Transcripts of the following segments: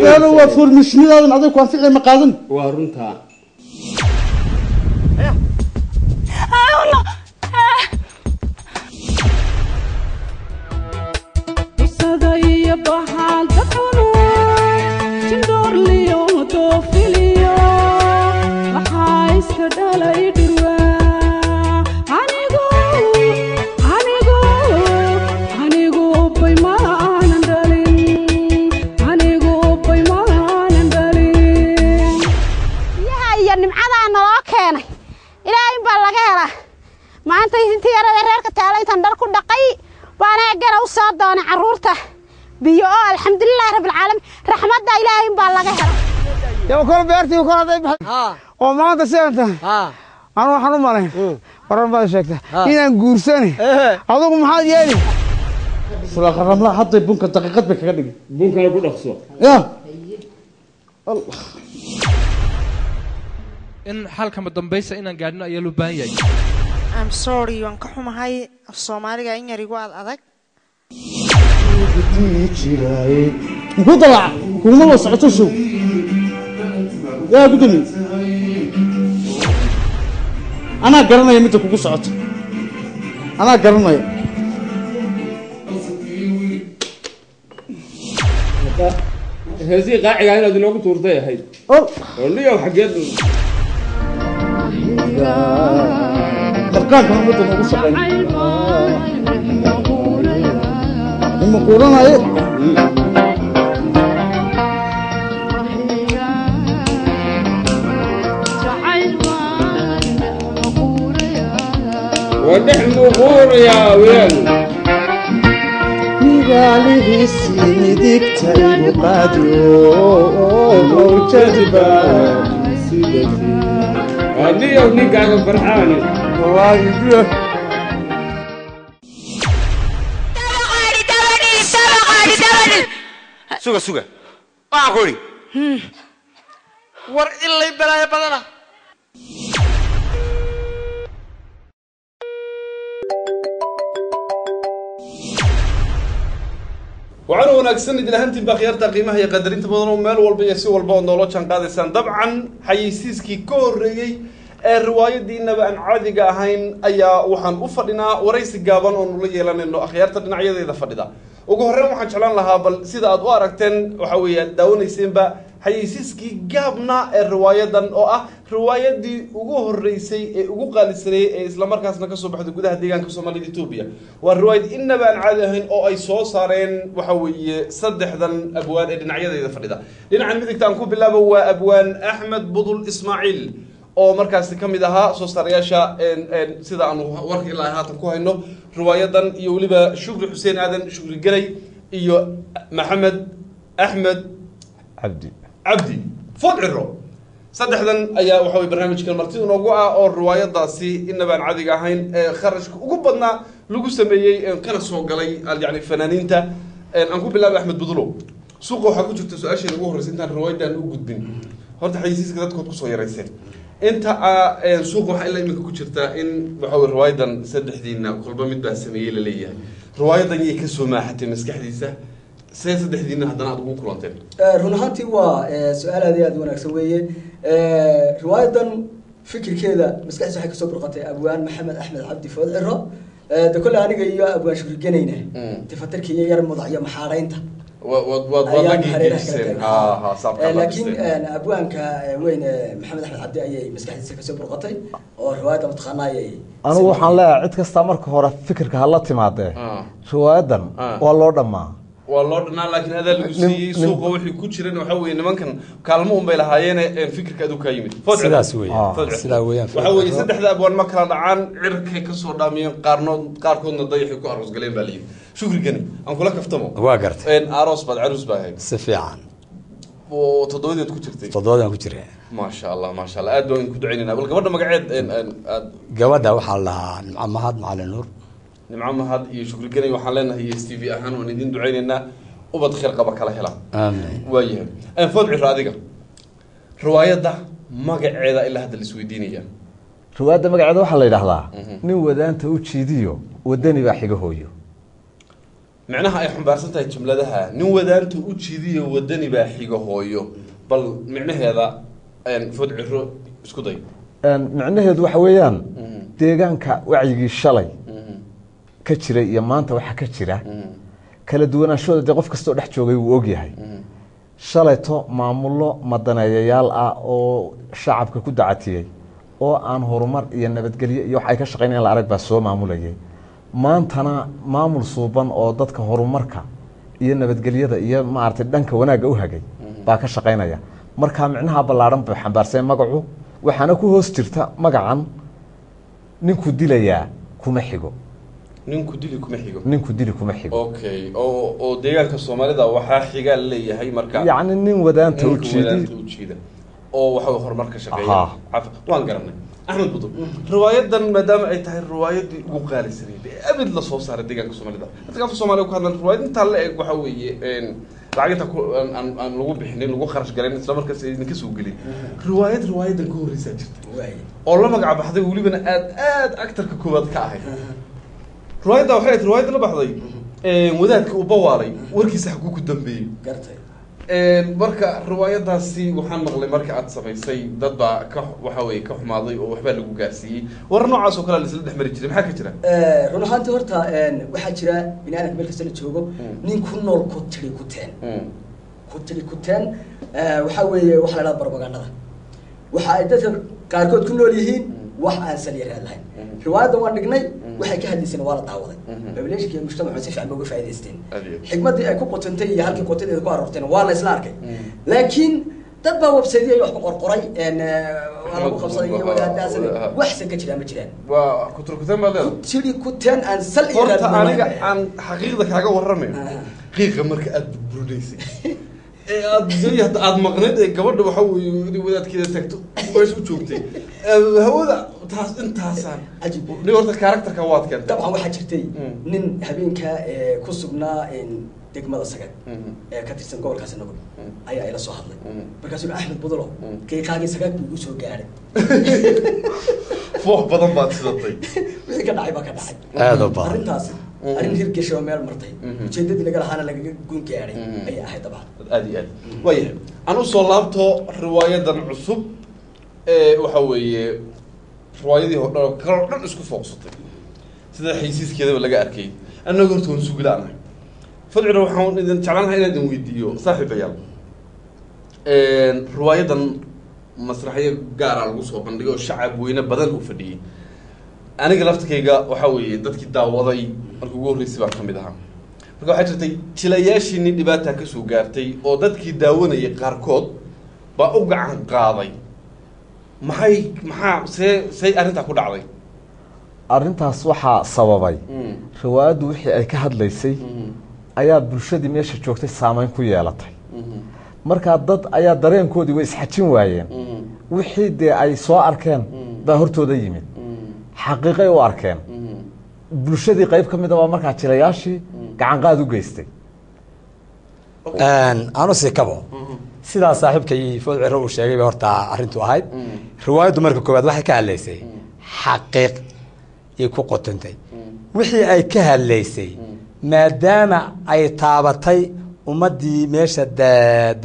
هذا هو فور مشني هذا نعطيك كان فعل مقادن وارنتها maanta intii yarada reerka taalaytan dhar ku dhaqay baana gara u soo doonay caruurta biyo alxamdulillaah rabbil caalamiin raxmadda ilaahay baa laga helay يا كل بيرتي وكل هذا وما أنت سأنت أنا وحنا مالين ورا ما شكته هنا نقولسني هذا ما حد يعني صراحة رملا حط بونك دقيقة بك كذي بونك أنا بقول أخسر يا الله إن حالك مدنبيسة إن قاعدنا يلو بايع I'm sorry waan ka xumahay af Soomaaliga in yar igu adag ku dalac kuma la socoto show yaa gudumi ana garanaya mid ku socoto ana garanaya هذه قاعدة أنا دي نوقف تورتي هاي والله يا حاجات دقاق هم بدهم يوصلوا هم قولنا إيه ونحن غور يا ولاد ميغالي سيدك تايبو قادرو موجدبا سيدتي هذه يومي قاعد فرحانة والله يبيه سوق أقولي ور إلا بلايا بدنا وعلى وناكسن إذا هنتي بخيارتا قيمة هي قدرين تبادرون مال والبيسي والبون دولار كان قادسان طبعا حيسيسكي كوريجي الرواية دي إنما أن عادي جاهين أيا وحن أفرنا ورئيس الجابان ونولي لنا إنه أخيارتا نعيا إذا فردا وجهرنا وحن شلون لها بل سيدا أدواركتن وحوية داوني سيمبا حيسيسكي جابنا الرواية دن أو رواية دي وجه الرئيسي وجه قال السري إسلام مركز نكسو بحد جودها ديجان كسو مالي إثيوبيا والرواية إنما أن عادهن أو أي صارين وحوي صدح ذن أبوان إذا نعيا إذا فردا لأن عن مدك تنكو بالله هو أبوان أحمد بضل إسماعيل أو مركز كم إذا صارياشا إن سيدا أنه ورك إلى هاتن كوهنو رواية دن يولي شكر حسين آدم شكر جري إيو محمد أحمد عبدي فوق الرو صدح ذن أيها وحوي برنامج كالمرتين ونوقع أو الرواية داسي إنما عادي جاهين خرج وقبضنا لقوا سمية كان السوق علي يعني فنانين تا أنكو بالله أحمد بدلو سوقه حكوا شفت سؤال شيء نقول رسالة الرواية ده نوجد بين هذا حيسيس كذا تكون قصيرة رسالة أنت سوقه حلا يمكن كشرتا إن بحوي الرواية ده صدح دينا وكل بمد بها سمية لليه رواية ده يكسو ما حتى مسك حديثة سيصدح دينا هذا نعطوه كلانتين رونهانتي وسؤال هذا أدوانك سويه رواية فكر كذا مسكح صحيح كسب رقته أبوان محمد أحمد عبدي فوق الرب ده كل أنا جاي أبوان شكر جنينه تفتر كي يرمى ضعية محارينته لكن أبوان كوين محمد أحمد عبدي أي مسكح كسب رقته ورواية متخناية أنا وحنا لا عد كاستمر كهورة فكر كهالات ماده رواية والله دما والله لكن هذا اللي سوق وحي كوتشرين وحوي إن ممكن كلامهم بيلهايين فكر كذو كايمين سلا سويا وحوي صدق ذا أبوان مكران عن عرق كسر دامين قاركون نضيح يكون أرز قليل بالين شكرا جني أنا كلك أفتمه واقرت إن عروس بعد عروس باهي سفيعان وتضويد كوتشرتي تضويد كوتشري ما شاء الله أدوين كدعيننا بل قبلنا مقعد قبلنا وحلا معمهات مع النور نعم هذا يشكر جني وحلنا هي استيفي أهان وندين دعينا وبدخل قبك على هلا آمين وياه أنا فوق عرادقة رواية ده ما قاعد إلا هذا السويدينية رواية ده ما قاعد وحلا يلحظة نو ذا أنت وتشيديو ودني بحقه هويو معناها أي حمبارسة تاي جملتها نودان تؤجدي ودني بحيجة هويو بل معناها هذا يعني فدع الرو اسكودي معناها هذا وحويان تيجان كوعي الشلي كتير يا ما أنت وح كتيره كلا دونا شو ده قف كستو رح تشوفي ووجهي شلي تو معموله مدنا يال أو شعب كود عتيه أو عن هرمر ينبت قلي يوحي كشقين العرق بس هو معموله جي ما أنتنا معمول صوبان أو ضدك هرمرك ينبت قلي هذا يه ما عرفت دنك وانا جوها جي باك شقين يا مركها معناها بالعرم بحبارسين مقعو وحناكو هسترتا مقعن نينكو ديليا كومحيجو نينكو ديلي كومحيجو اوكي او deegaanka Soomaalida waxa xiga leeyahay marka يعني nin wadaanta u jeeda oo waxa horumar ka shaqeeya waan garanay Ahmed Budur riwaayadan maadaama ay tahay riwaayadii ugu qaalisaneyd abid la soo saaray deegaanka Soomaalida dadka Soomaaliya ku hadlan riwaayad inta la eeg waxa weeye lacagta aan lagu bixinin lagu kharash galeen isla markaas idinka soo galay riwaayadan ku horeysa jirtay oo la magac baxday waliba aad aktarka koobaad ka ahay روايد أو حياة روايد اللي بحضي وذاك وبواري وركي سحكو كدنبي مركا روايد هاسي وحن مغلي مركا عاد سميسي ضد وحوي كحماضي وحبال لو قاسي ورنوع عاسو كلا اللي سلد حمر الجري محاكي جرا رونو هانتي هورتا waxaa jira binaanka meel kasta la joogo nin ku nool ku tiri kuteen waxa weeye waxa la barbagandada waxa ay dadka qaarkood ku nool yihiin wax aan saliir lahayn riwaayada waan dhignay waxay ka hadlaysay wala daawaday bablashkii mujtamaca si fiican uga faa'iideysteen xigmadii ay ku qotantay iyo halkii qotadeeda ku arorteen waa la isla arkay laakiin dad baa website wax ku qorqoray wala ku qabsaday wadaadaas wax san ka jira ma jiraan waa ku turkutan baad tiri kuteen aan saliir aniga aan xaqiiqda kaaga warramay qiiqa marka aad burburisay aad maqnayd gabadha waxa weeye wadaadkeeda tagto way soo joogtay hawada taas intaasaan ni horta karakterka waad keentay dabcan waxa jirtay nin habeenka ku sugnaa degmada sagad ka tirsan gobolkaas nagul ayaa ila soo hadlay markaas uu Ahmed Budulo qiiqaagii sagad buu soo gaaray foox badan baad sidatay wixii ka dhacay baa ka dhacay aad u baahan arintaas arin hirgasho meel martay ujeedadii laga lahaana laga gun gaaray ay ahayd dabcan aad way aan u soo laabto riwaayadan cusub waxa weeye riwaayadii hore kala dhan isku fooqsatay sida xiisiiskeeda laga arkay annagu horta waan sugilaanahay fadcina waxaan idin jeclaanahay inaan weydiiyo saaxiibayaal riwaayadan masraxyo gaar ah lagu soo bandhigo shacab weyne badan u fadhiyay aniga laftkayga waxa weeye dadkii daawaday markii ugu horeysay baan kamid ahaa marka waxaa jirtay jilayaashii dhibaato ka soo gaartay oo dadkii daawanayay qaarkood baa u gacan qaaday maxay arrinta ku dhacday arrintaas waxaa sababay riwaayaddu wixii ay ka hadlaysay ayaa bulshadii meesha joogtay saameyn ku yeelatay markaa dad ayaa dareenkoodii way isxajin waayeen wixii dee ay soo arkeen baa hortooda yimid xaqiiqay u arkeen bulshadii qayb ka mid ah waa markaa jilayaashii gacan qaad u geystay anu si kabo sidaa saaxiibkay Food Ciro uu sheegay horta arrintu ahayd riwaayadu marka koobaad waxay ka hadlaysay xaqiiq ay ku qotantay wixii ay ka hadlaysay maadaama ay taabatay ummadii meesha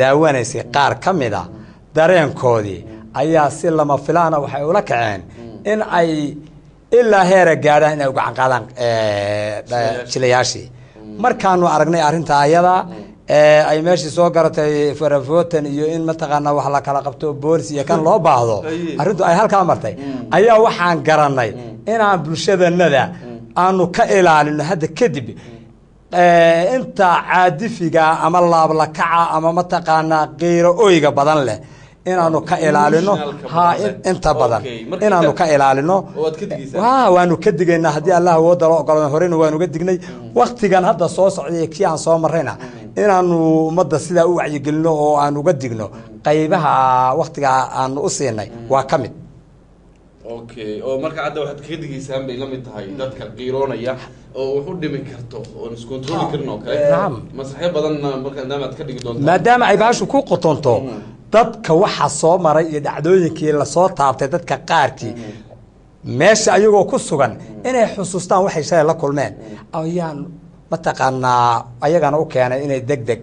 daawanaysay qaar ka mid ah dareenkoodii ayaa si lama filaana waxay ula kaceen in ay ilaa heer gaadhaan inay gacan qaadaan jilayaashii markaanu aragnay arrinta ayada ay meeshii soo garatay farafootan iyo in mataqaana wax la kala qabto boolis iyo kan loo baahdo arrintu ay halkaa martay ayaa waxaan garanay inaan bulshadanada aanu ka ilaalino hadda kadib inta caadifiga ama laablakaca ama mataqaana qiiro oyga badan leh inaanu ka ilaalino inta badan inaanu ka ilaalino waanu ka digaynaa haddii allah wada loo ogolaado horena waanu ga dignay waqtigan hadda soo socday kii aan soo marayna inaanu ummadda sidaa u wacyigelino oo aan uga digno qaybaha waqtiga aan u siinay waa ka mid oo marka hadda waxaad kaga digaysaan bay la mid tahay dadka qiiroonaya oo wuxuu dhimi karto oo isku control karno kale masraxyo badan marka naamad ka dhigi doonto maadaama ay baashu ku qotonto dadka waxa soo maray iyo dhacdooyinkii la soo taabtay dadka qaarkii meesha ayagoo ku sugan inay xusuustaan waxay shalay la kulmeen ayaan mataqaanaa ayagana u keenay inay degdeg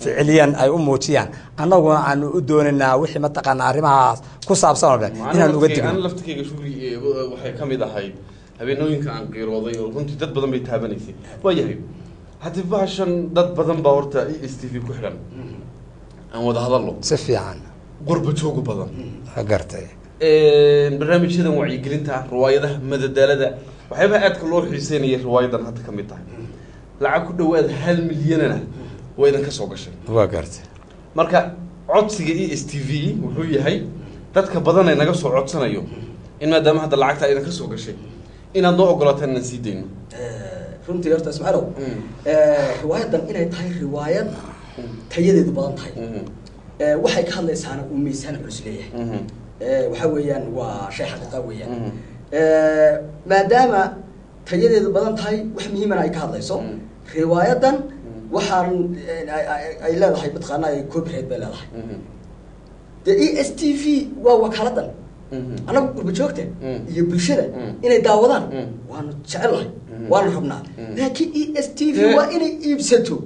ficiliyan ay u muujiyaan annaguna aanu u dooninaa wixii mataqaanaa arrimahaas ku saabsan oo dhan inaan uga digno laftikeyga shugri waxay ka mid ahayd habeenooyinka aan qiirooday oo runtii dad badan bay taabanaysay waayahay haddii bahashan dad badan baa horta ESTV ku xidhan aan wada hadallo si fiican qurba joogu badan gartay barnaamijyadan wacyigelinta riwaayadaha madadaalada waxyaabaha aadka loo xiiseynaya riwaayadan hadda ka mid tahay lacag ku dhawaad 1 milyanna waa idan ka soo gashay waa gartay marka codsiga ESTV wuxuu yahay dadka badan ay naga soo codsanayo in maadaama hadda lacagta idan ka soo gashay inaad noo ogolaataan inaan sii dayno runtii horta ismaaciilow riwaayadan inay tahay riwaayad tayadeedu badan tahay waxay ka hadlaysaana uu miisaan culus leeyahay waxa weeyaan waa shay xaqiiqa weeyaan maadaama tayadeedu badan tahay wax muhiimana ay ka hadlayso riwaayadan waxaan ay leedahay mataqaanaa copyright bay leedahay de ESTV waa wakaladan anagu qurba joogta iyo bulshada inay daawadaan waanu jecelahay waanu rabnaa laakiin ESTV waa inay iibsato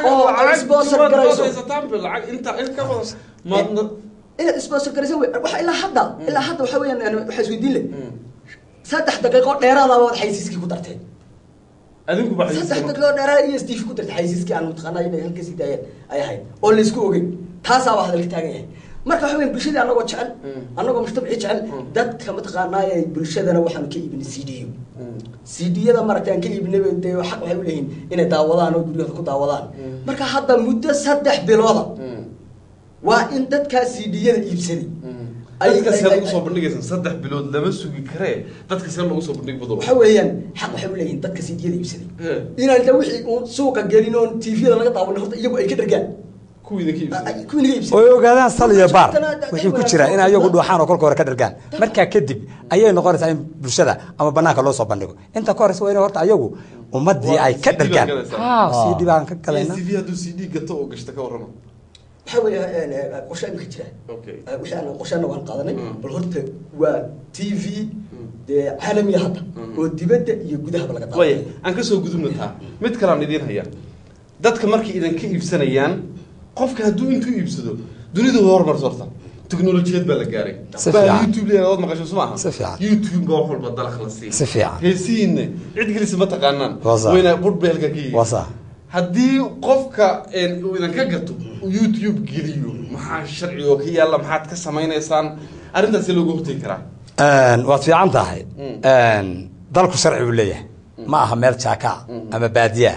oo ay sponsor garayso inaad sponsor garayso waxa ilaa hadda waxa weeyaan waxa isweydiin leh 3 daqiiqo dheeraad ah waad xaysiiskii ku dartay adinku baa xaysiiskii 3 daqiiqo dheeraad ESTV ku dartay xaysiiskii aan mutaqaanaa inay halkaas daayeen ay ahayd oo la isku ogeyn taas aa hadalka taagan yahay marka waxa weyn bulshada anagoo jecel anagoo mujtamaci jecel dadka mataqaanaa ay bulshadana waxaan ka iibinay CD-yada maragtay aan ka iibinay xaq waxay u leeyihiin inay daawadaan oo guriyada ku daawadaan marka hadda muddo 3 bilooda waa in dadka CD-yada iibsaday dadka soo lagu soo bandhigaysan 3 bilood lama sugi kare dadka soo lagu soo bandhig badal waxa weeyaan xaq waxay u leeyihiin dadka CD-yada iibsaday inaan la wixii uu suuqa gelin oo TV-da laga daawan horta iyagu ay ka dhargaan way ogaadaan sal iyo baar wixii ku jira in ayagu dhuuxaan oo kolka hore ka dhargaan markaa kadib ayay noqonaysaa in bulshada ama banaanka loo soo bandhigo inta ka horeysa waa in horta ayagu ummadii ay ka dhargaan CD baan ka galayna TV hadduu CD gato oo gashta ka warrama waxa weeyaan qorshe imika jira waxaan qorsheena waan qaadanay bal horta waa TV caalami hadda oo dibadda iyo gudaha laga daawo aan ka soo gudubnaa mid kale aan idin hayaa dadka markii idan ka iibsanayaan qofka hadduu intuu iibsado dunida horumar sorta teknolojiyad baa la gaaray YouTube leeyahay maqasho Soomaha YouTube baa wax walba dalaq la siiyay heesiin cid gelisa ma taqaanaan wayna burbeelka kii haddii qofka uu idan ka gato YouTube geliyo maxaa sharci oo ka yaala maxaad ka samaynaysaan arrintaas loogu hortay karaa waad fiican tahay dalku sharci uu leeyahay ma aha meel jaaka ama baadiya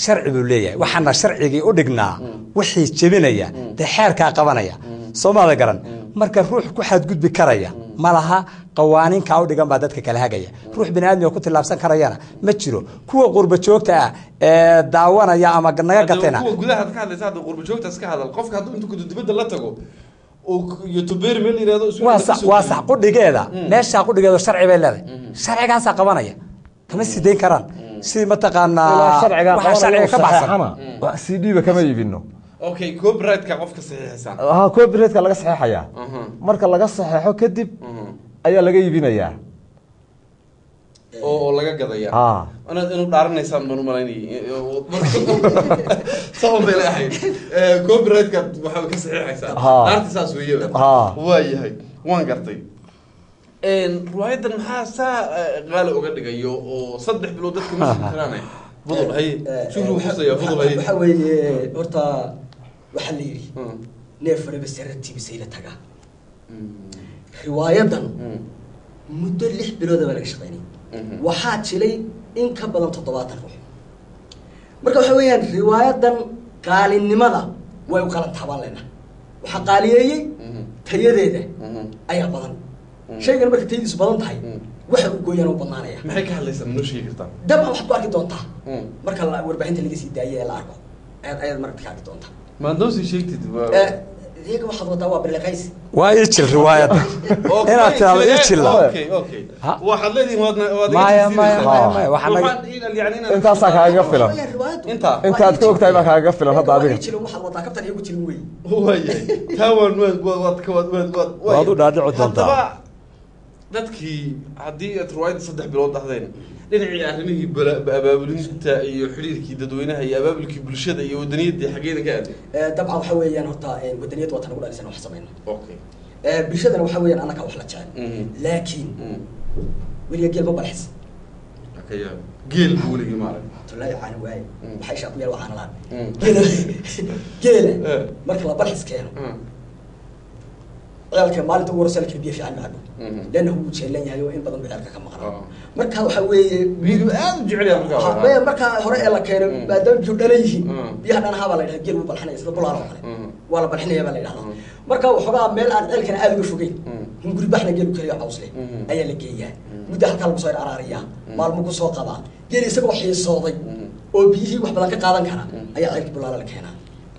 sharci buu leeyahay waxaana sharcigii u dhignaa wixii jebinaya de xeerka qabanaya Soomaaliya garan marka ruux ku xadgudbi karaya malaha qawaaniinka u dhigan baa dadka kala hagaya ruux binaadmi ku tilaabsan karayana ma jiro kuwa qurba joogta ah ee daawanaya ama naga gatayna kuwa gudaha ka hadlaysa hada qurba joogta iska hadal qofka hadduu intuu dibadda la tago oo YouTuber meel yiraahdo waa sax qudhigeeda meesha qudhigeeda sharci bay leedahay sharcigaas qabanaya kama sideyn karaan si mataqaanaa waxa sharciga ka baxsan CD ba kama iibino okay copyright ka qofka saxiixaysan copyright ka laga saxiixaya marka laga saxiixo kadib ayaa laga iibinayaa oo laga gadaya ana inuu dhaaranaysan ma umaleynay soo beleehay copyright ka waxa ka saxiixaysan artisaas weeyaba waa yahay waan gartay riwaayadan maxaa saa qaali uga dhigayo oo 3 bilood dadka ma shaqeynay budul hay shukru xusaya budul hay waxa weeye horta waxa la yiri neef fariba sarati bisayla taga riwaayadan muddo 6 bilood baa laga shaqeynay waxa jilay in ka badan 70 ruux marka waxa weeyaan riwaayadan qaalinimada way u kala taban leena waxa qaaliyeeyay tayadeeda ayaa badan shaygan marka taydiisu badan tahay waxa uu gooyaan oo banaanaya maxay ka hadlaysaa noo sheegi kartaa dab wax ku arki doontaa marka la warbaahinta laga sii daayay la arko ayad marka ka arki doontaa ma doosi sheegtid iyaga waxaad wadaa waa bilaqays waa ijil riwaayada inaad taado ijil okay waxaad leedihiin waad intaas kaaga filan intaad ka ogtahay baa kaaga filan hadda adiga ijil waxaad wadaa kabtan iyagu jilin weey waayay tawan waad u dhaadhici doontaa dadkii haddii aad riwaayada 3 bilood dhahdeen dhinacii arrimihii abaabulinta iyo xiriirkii dadweynaha iyo abaabulkii bulshada iyo wadaniyadii xageeda ka aaday dabcan waxa weeyaan horta wadaniyad waa tan ugu dhalisan wax sameeyno okay bulshadana waxa weeyaan anaka wax la jecel laakiin weliga geel ma balxis akaya geel weliga ma arag tulay aan waay waxay shaqo yar waxaan laan geel marka la balxis keeno عيالك مالته ورسالك بيه في عن معه لأنه هو شيء يهيو إن بدن بعيالك كم مقرأ مركها وحوي بيدو جعلي مركها هراء الله كانوا بعدين جودليه بيه أنا هذا اللي هجيب بالحنا يصير بلارو ولا بالحنا يبلا يلا مركها وحقا ميل عن عيالك أنا أذكر شوقي نقول بحنا جيلو كريه عوصله أي اللي جيه وده حكى المصير عرارية مال مقص وقضاء جيل يسقط حي الصادق وبيه واحد بدن كقاضن كنا أي عيالك بلارو لك هنا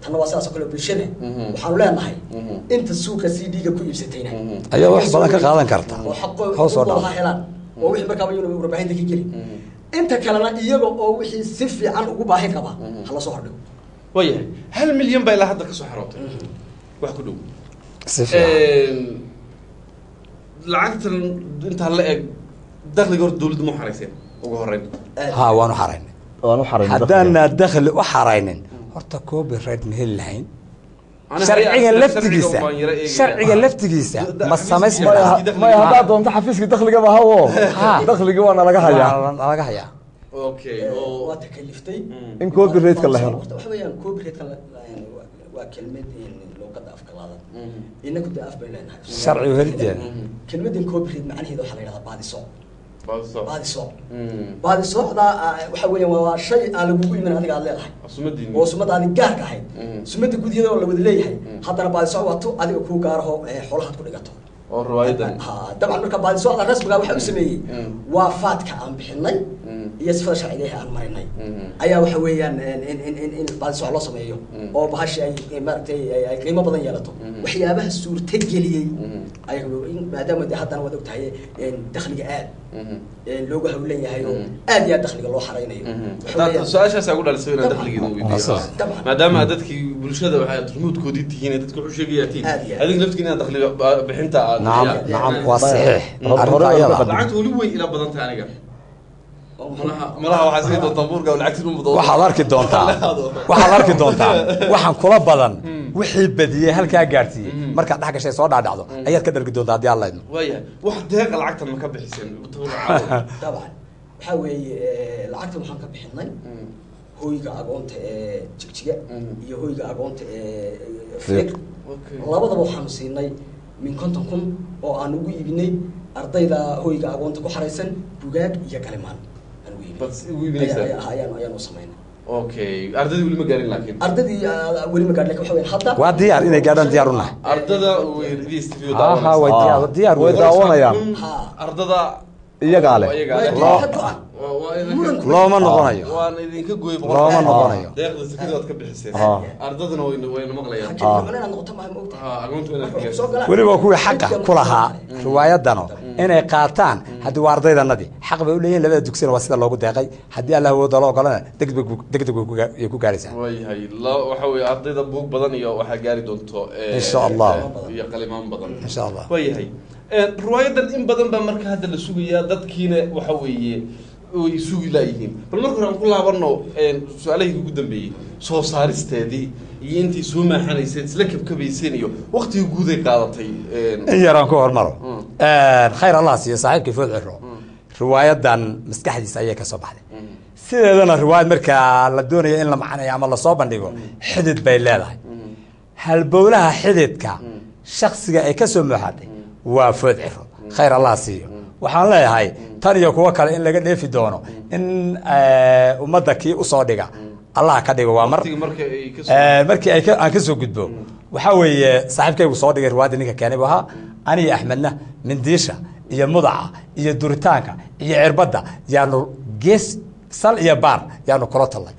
أنا واساس كله بالشنة وحاولنا نحي أنت السوق السيدي كل يبستينه أيوة واحد بدن كقاضن كرتا هو صار حيلان ووحي مركب يوم وربعين دقيقة جري أنت كلنا إيجو أو وحي سفي عن أبوه هيك كبا خلاص صهر له وياه هل مليون بيلا هذا كسحرات واحد كلهم سفي لعقت أنت هلا دخل جورد دولد مو حريسين وجهرين ها وانو حرين حدانا الدخل وحرينين horta koobi red mehel lahayn sharciga laftigiisa ma samaysmaa ma hada doonto xafiiska dakhliga ba hawo dakhliga waa laga hayaa okay waa takaliftay in koobi redka la helo waxa weeyaan koobi redka waa kelmad luqada afkalaada inagu da af bayna sharci helideed kelmadan koobi red macnaheedu waxa la yiraahdaa baadiso da waxa weeyaan waa shay aan lagu iman adiga aad leedahay sumadii gaarka ahayd sumadii gudiyada oo la wada leeyahay haddana baadiso wato adiga ku gaaraho xoolahaad ku dhigato oo riwaayadan dabcan marka baadiso rasmiga waxa uu sameeyay waa faadka aan bixinay iyo sifada sharciga aan marinay ayaa waxa weeyaan in baadiso loo sameeyo oo bahashi ay maartay ay qiimo badan yeelato waxyaabaha suurta geliyay ayagu maadaama haddana wada ogtahay dakhliga aad loogu hawlan yahay oo aad iyo dakhliga loo xareynayo su'aashaas ugu dhalisay inaan dakhligeeda weydiiyo maadaama dadkii bulshada waxay turmuudkoodii tihiin dadku wuxuu sheegayaatiin adiga laftigiina dakhliga bixinta نعم waa saxiix lacagtu wali way ila badan tahay aniga malaha waxaa sii doontaa buurka oo lacagtu muddo waxaad arki doontaa waxaan kula badan wixii badiyay halkaa gaarsiiyey markaad dhex gashay soo dhaadhacdo ayaad ka dhargi doontaa haddii alla idmo waya wax deeqa lacagtan ma ka bixiseen dabcan waxaa weeye lacagtan waxaan ka bixinay hoyga agoonta ee jigjiga iyo hoyga agoonta ee fiiq labadaba waxaanu siinay min 50 kun oo aan ugu iibinay ardayda hoyga agoonta ku xareysan bugaag iyo kalimaan ayaanu samaynay okay ardayda weli ma gaarin laakiin ardadii weli ma gaarin laakiin waxa weeyaan hadda waa diyaar inay gaadhaan diyaar u nahay ardada way studio diyaar way daawanayaan ardada iyaga leh looma noqonayo waan idinka gooy looma noqonayo deeqda sakadaad ka bixiseen ardadana way maqlayaan weliba kuwii xaqa ku lahaa riwaayadano inay qaataan haddii waa ardaydanadii xaq bay u leeyihiin labada dugsina waa sida loogu deeqay haddii allah wooda loo ogolana degdeg ay ku gaaraysaa waayahay waxa weeye ardayda buug badan iyo waxaa gaari doonto insha allah iyo qalimaan badan insha allah waayahay riwaayadan in badan baa marka hadda la sugayaa dadkiina waxa weeye way sugi laayihiin bal marka hore aan ku laabano su-aalahii ugu dambeeyey soo saaristeedii iyo intii soo maaxanayseen isla kabkabayseen iyo waqtigii guuday qaadatay in yaraan ku hormaro khayr allah siiyo saaxiibkii food ciro riwaayadan maskaxdiisa ayay ka soo baxday sideedana riwaayad markaa la doonayo in la macnayo ama lasoo bandhigo xidid bay leedahay halbowlaha xididka shaksiga ay ka soo muuxatay waa food ciro khayr allah siiyo waxaan leeyahay tan iyo kuwa kale in laga dheefi doono in ummadda kii usoo dhiga allah ka dhigo waa markii aan ka soo gudbo waxaa weeye saaxiibkaygu soo dhigay riwaayadda ninka keenay buu ahaa aniga axmedna mindiisha iyo mudaca iyo duritaanka iyo cirbadda yaanu gees sal iyo baar yaanu kula tallay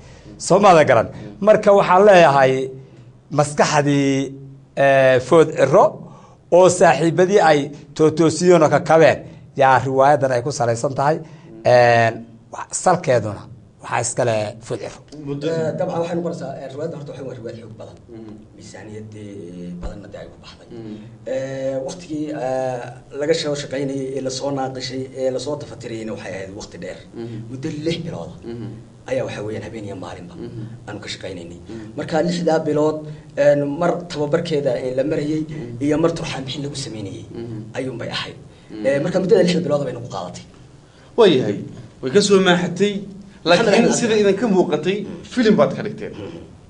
soomaada garan marka waxaan leeyahay maskaxdii food ciro oo saaxiibadii ay tootoosiyeen oo ka kabeen yaa riwaayadan ay ku salaysan tahay salkeeduna waxaa iskale Fodciro dabcan waxay noqonaysaa riwaayadda horta waxay waa riwaayad xoog badan miisaaniyad badanna ay ku baxday waqtigii laga soo shaqaynayay ee la soo naaqishay ee la soo tafatirayna waxay ahayd waqti dheer muddo 6 bilood ayaa waxa weeyaan habeen iyo maalinba aanu ka shaqaynaynay marka 6 bilood mar tababarkeeda la marayay iyo mar turxaan bixin lagu sameynayay ayuun bay ahayd marka muddada 6 bilood bay nagu qaadatay wayahay way ka soo maaxatay laakiin sida idan ka muuqatay film baad ka dhigteen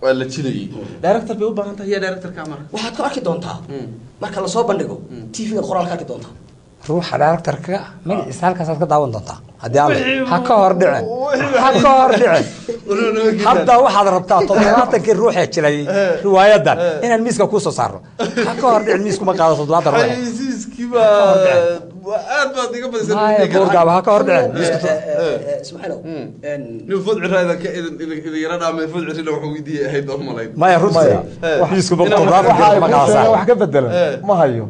waa la jilayay director bay u baahan tahay ya director ka marka waxaad ku arki doontaa marka la soo bandhigo TV-ga qoraalka arki doontaa ruuxa director-ka magaciisa halkaas aad ka daawan doontaa haddii aan ha ka hor dhicin hadda waxaad rabtaa 70 ruux ee jiray riwaayadan inaan miiska ku soo saaro ha ka hor dhicin miisku ma qaado 70 ruux miiskiiba aad baad iga badisay buurgaaba ha ka hor dhicin miiska ismaaciilow nin Fodciro ka idin yara dhaamay Fodciro wuxuu weydiiyay ahayd Soomaaliyeed maya ruuxa miisku ma qaado wax ka bedelan ma hayo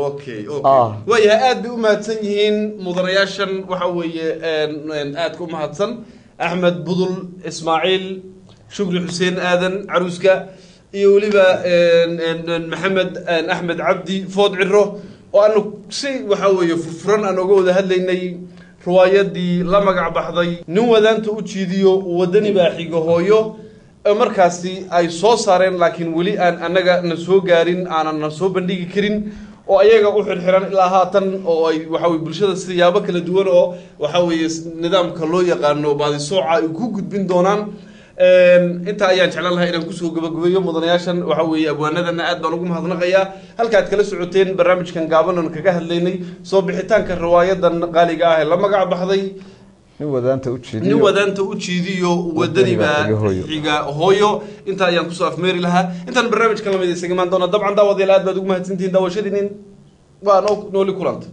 okay waya aad bay u mahadsan yihiin mudanayaashan waxa weeye aad ku mahadsan Ahmed Budul Ismaaciil Shukri Xuseen Aadan Caruuska iyo waliba Maxamed Ahmed Cabdi Fodciro oo aanu si waxa weeye furan aan uga wada hadlaynay riwaayadii la magac baxday nin wadaanta u jiidiyo wadani baa xiga hooyo markaasi ay soo saareen laakiin wali aan anaga na soo gaarin aanan soo bandhigi karin oo ayaga u xirxiran ilaa haatan oo ay waxa weeye bulshada siyaabo kala duwan oo waxa weeye nidaamka loo yaqaano baadi sooca ay ku gudbin doonaan inta ayaan jeclaan lahaa inaan kusoo gabagabeeyo mudanayaashan waxa weeye abwaanadana aad baan ugu mahadnaqayaa halkaad kala socoteen barnaamijkan gaaban oo kaga hadlaynay soo bixitaanka riwaayadan qaaliga ah ee la magac baxday nin wadaanta u jiidiyo wadani baa xiga hooyo inta ayaan kusoo afmeeri lahaa intaan barnaamijkan lamid isaga imaan doona dabcan daawadayaal aad baad ugu mahadsantihiin daawashadiinin waa nooli kulanta